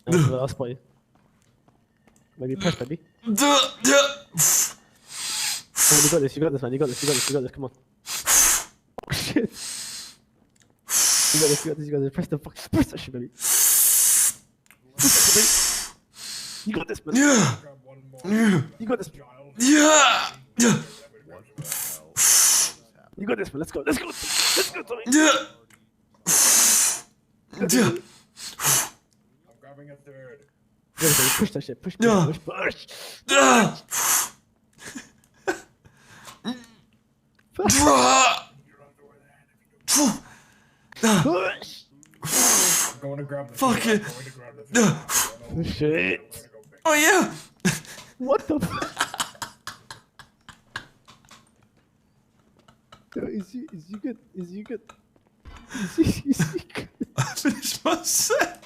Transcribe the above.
Last boy. Maybe press, baby. Oh, you got this, you got this, man. You got this, you got this, you got this. Come on. Oh, shit. You got this, you got this, you got this. Press that shit, baby. You got this, man. You got this. You got this, man. Let's go, let's go. Let's go, Tommy. I'm grabbing a third. Yeah, baby. Push that shit. Push, push, push. Push. Push. I'm going to grab the Fuck third. it. I'm going to grab the third. Shit. Oh yeah! What the fuck? Yo, is he good? Is he good? Is he good? I finished my set!